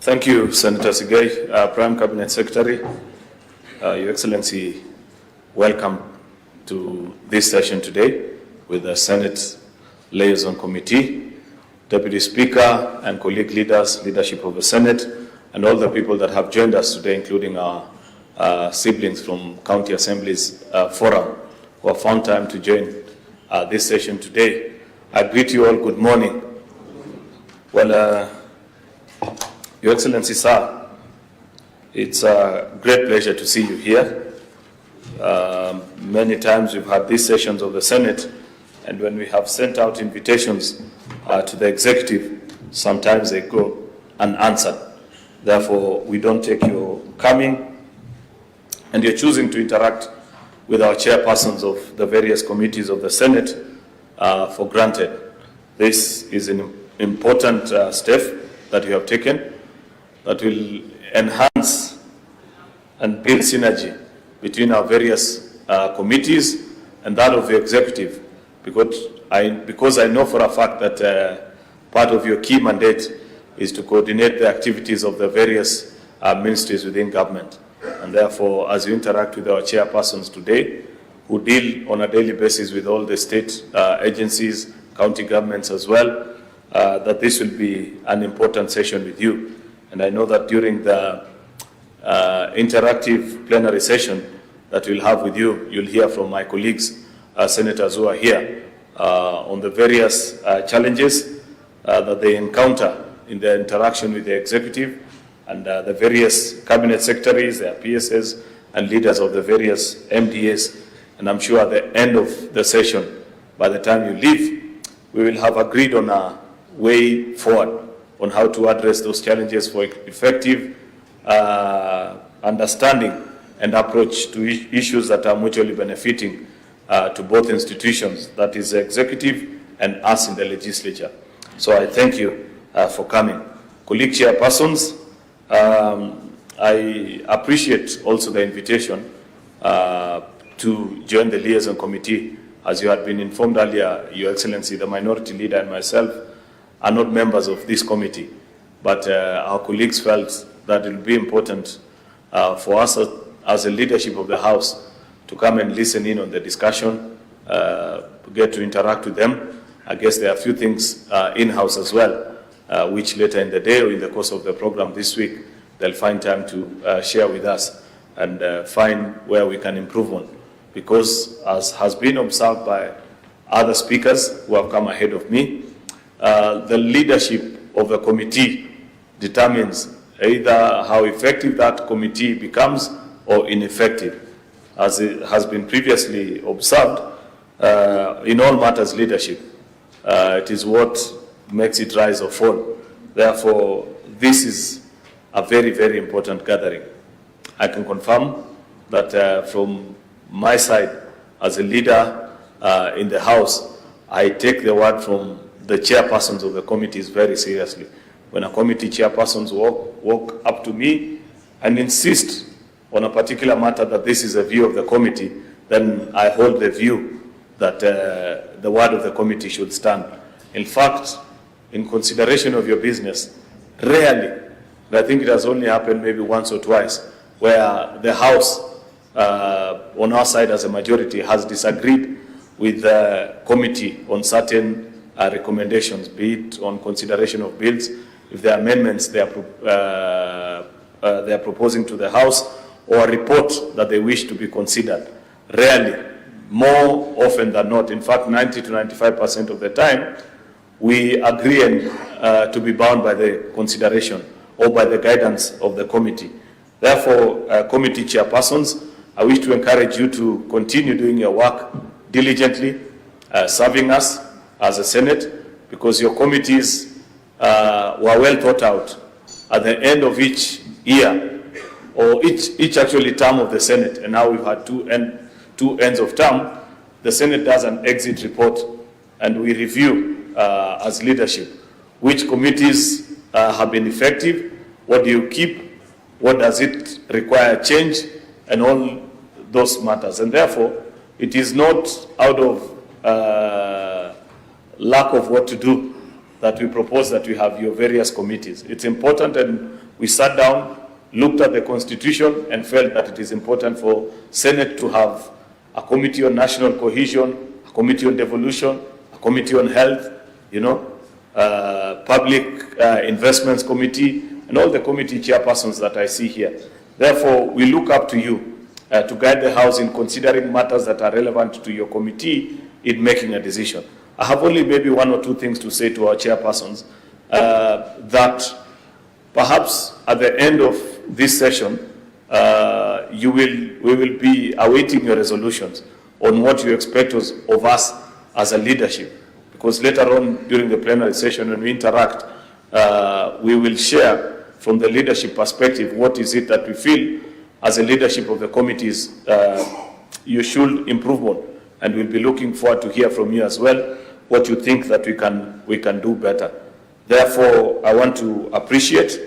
Thank you, Senator Sigay, Prime Cabinet Secretary. Your Excellency, welcome to this session today with the Senate Liaison Committee, Deputy Speaker and colleague leaders, leadership of the Senate, and all the people that have joined us today, including our siblings from County Assemblies Forum, who have found time to join this session today. I greet you all good morning. Well, Your Excellency, sir, it's a great pleasure to see you here. Many times we've had these sessions of the Senate, and when we have sent out invitations to the executive, sometimes they go unanswered. Therefore, we don't take your coming and your choosing to interact with our chairpersons of the various committees of the Senate for granted. This is an important step that you have taken that will enhance and build synergy between our various committees and that of the executive, because I know for a fact that part of your key mandate is to coordinate the activities of the various ministries within government. And therefore, as you interact with our chairpersons today, who deal on a daily basis with all the state agencies, county governments as well, that this will be an important session with you. And I know that during the interactive plenary session that we'll have with you, you'll hear from my colleagues, senators who are here, on the various challenges that they encounter in their interaction with the executive and the various cabinet secretaries, their PSs, and leaders of the various MDAs. And I'm sure at the end of the session, by the time you leave, we will have agreed on a way forward on how to address those challenges for effective understanding and approach to issues that are mutually benefiting to both institutions, that is the executive and us in the legislature. So I thank you for coming. Colleague chairpersons, I appreciate also the invitation to join the Liaison Committee. As you had been informed earlier, Your Excellency, the Minority Leader and myself are not members of this committee, but our colleagues felt that it would be important for us as a leadership of the House to come and listen in on the discussion, get to interact with them. I guess there are a few things in-house as well, which later in the day or in the course of the program this week, they'll find time to share with us and find where we can improve on. Because as has been observed by other speakers who have come ahead of me, the leadership of the committee determines either how effective that committee becomes or ineffective. As it has been previously observed, in all matters leadership, it is what makes it rise or fall. Therefore, this is a very, very important gathering. I can confirm that from my side, as a leader in the House, I take the word from the chairpersons of the committees very seriously. When a committee chairpersons walk up to me and insist on a particular matter that this is a view of the committee, then I hold the view that the word of the committee should stand. In fact, in consideration of your business, rarely, I think it has only happened maybe once or twice, where the House, on our side as a majority, has disagreed with the committee on certain recommendations, be it on consideration of bills, if there are amendments they are proposing to the House, or a report that they wish to be considered. Rarely, more often than not, in fact 90 to 95% of the time, we agree and to be bound by the consideration or by the guidance of the committee. Therefore, committee chairpersons, I wish to encourage you to continue doing your work diligently, serving us as a Senate, because your committees were well thought out. At the end of each year, or each actually term of the Senate, and now we've had two ends of term, the Senate does an exit report, and we review as leadership which committees have been effective, what do you keep, what does it require change, and all those matters. And therefore, it is not out of lack of what to do that we propose that we have your various committees. It's important, and we sat down, looked at the Constitution, and felt that it is important for Senate to have a committee on national cohesion, a committee on devolution, a committee on health, public investments committee, and all the committee chairpersons that I see here. Therefore, we look up to you to guide the House in considering matters that are relevant to your committee in making a decision. I have only maybe one or two things to say to our chairpersons, that perhaps at the end of this session, we will be awaiting your resolutions on what you expect of us as a leadership. Because later on during the plenary session, when we interact, we will share from the leadership perspective what is it that we feel as a leadership of the committees you should improve on. And we'll be looking forward to hear from you as well what you think that we can do better. Therefore, I want to appreciate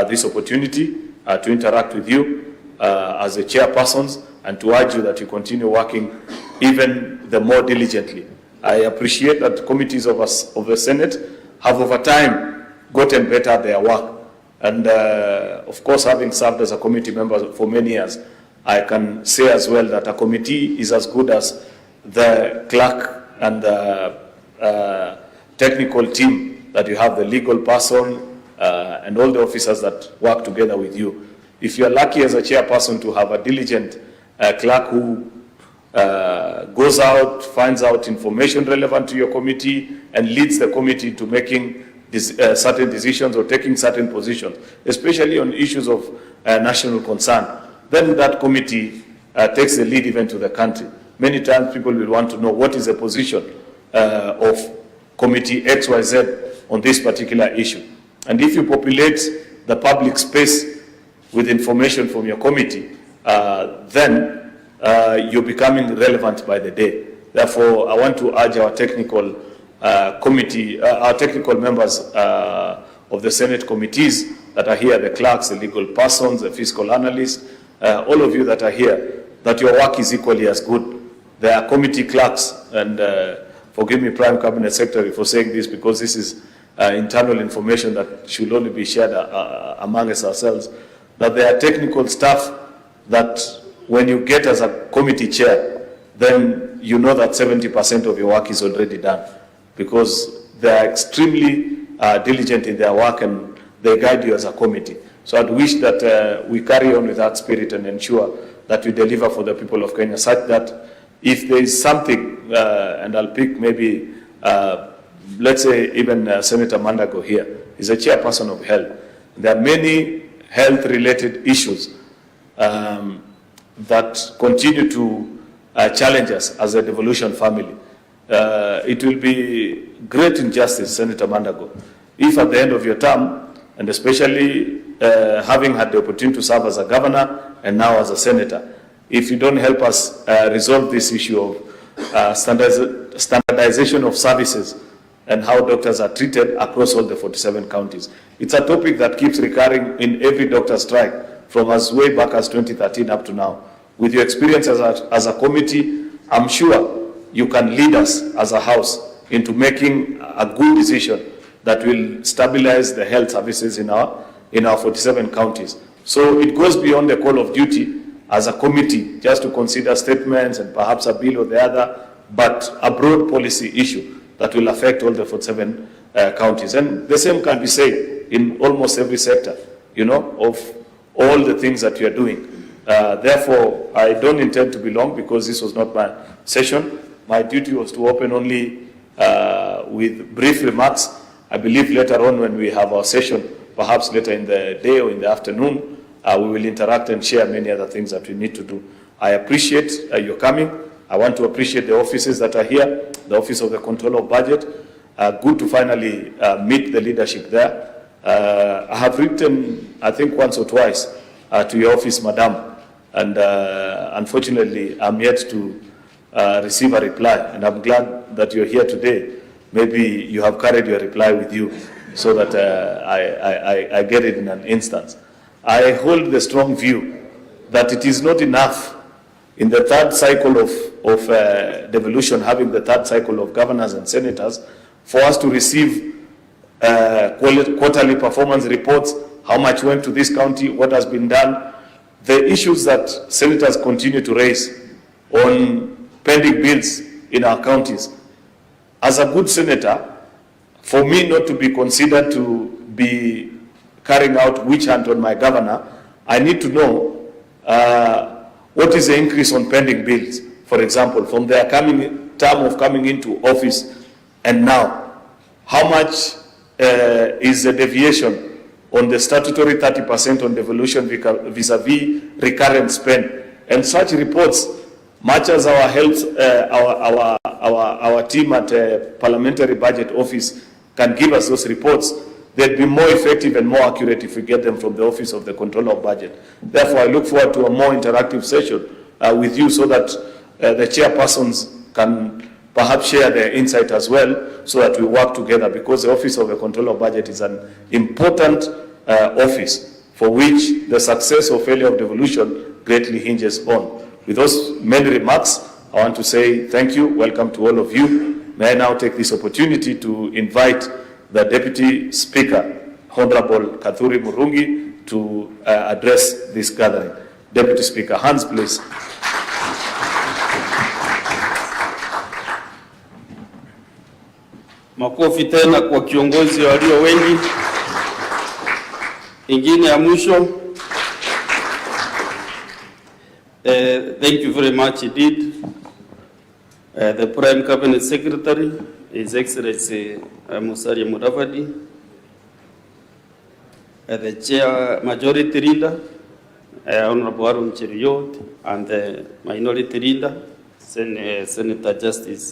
this opportunity to interact with you as the chairpersons, and to urge you that you continue working even the more diligently. I appreciate that committees of the Senate have over time gotten better at their work. And of course, having served as a committee member for many years, I can say as well that a committee is as good as the clerk and the technical team that you have, the legal person, and all the officers that work together with you. If you are lucky as a chairperson to have a diligent clerk who goes out, finds out information relevant to your committee, and leads the committee to making certain decisions or taking certain positions, especially on issues of national concern, then that committee takes the lead even to the country. Many times people will want to know what is the position of committee XYZ on this particular issue. And if you populate the public space with information from your committee, then you're becoming relevant by the day. Therefore, I want to urge our technical our technical members of the Senate committees that are here, the clerks, the legal persons, the fiscal analysts, all of you that are here, that your work is equally as good. There are committee clerks, and forgive me, Prime Cabinet Secretary, for saying this, because this is internal information that should only be shared among us ourselves, that there are technical staff that when you get as a committee chair, then you know that 70% of your work is already done, because they are extremely diligent in their work and they guide you as a committee. So I'd wish that we carry on with that spirit and ensure that we deliver for the people of Kenya, such that if there is something, and I'll pick maybe, let's say even Senator Mandago here is a chairperson of health. There are many health-related issues that continue to challenge us as a devolution family. It will be great injustice, Senator Mandago, if at the end of your term, and especially having had the opportunity to serve as a governor and now as a senator, if you don't help us resolve this issue of standardization of services and how doctors are treated across all the 47 counties. It's a topic that keeps recurring in every doctor strike from as way back as 2013 up to now. With your experience as a committee, I'm sure you can lead us as a house into making a good decision that will stabilize the health services in our 47 counties. So it goes beyond the call of duty as a committee just to consider statements and perhaps a bill or the other, but a broad policy issue that will affect all the 47 counties. And the same can be said in almost every sector, of all the things that you are doing. Therefore, I don't intend to be long because this was not my session. My duty was to open only with brief remarks. I believe later on when we have our session, perhaps later in the day or in the afternoon, we will interact and share many other things that we need to do. I appreciate your coming. I want to appreciate the offices that are here, the Office of the Controller of Budget. Good to finally meet the leadership there. I have written, I think once or twice, to your office, Madam, and unfortunately, I'm yet to receive a reply, and I'm glad that you're here today. Maybe you have carried your reply with you so that I get it in an instance. I hold the strong view that it is not enough in the third cycle of devolution, having the third cycle of governors and senators, for us to receive quarterly performance reports, how much went to this county, what has been done. The issues that senators continue to raise on pending bills in our counties. As a good senator, for me not to be considered to be carrying out witch hunt on my governor, I need to know what is the increase on pending bills, for example, from their term of coming into office and now. How much is the deviation on the statutory 30% on devolution vis-a-vis recurrent spend? And such reports, much as our health, our team at Parliamentary Budget Office can give us those reports, they'd be more effective and more accurate if we get them from the Office of the Controller of Budget. Therefore, I look forward to a more interactive session with you so that the chairpersons can perhaps share their insight as well, so that we work together, because the Office of the Controller of Budget is an important office for which the success or failure of devolution greatly hinges on. With those many remarks, I want to say thank you, welcome to all of you. May I now take this opportunity to invite the Deputy Speaker, Honorable Kathuri Murungi, to address this gathering. Deputy Speaker, hands please. Makofi tena kwa kiongozi walio wengi. Ingine ya mwisho. Thank you very much indeed. The Prime Cabinet Secretary, His Excellency Musalia Mudavadi, the Chair Majority Leader, Honorable Cheruiyot, and the Minority Leader, Senator Justice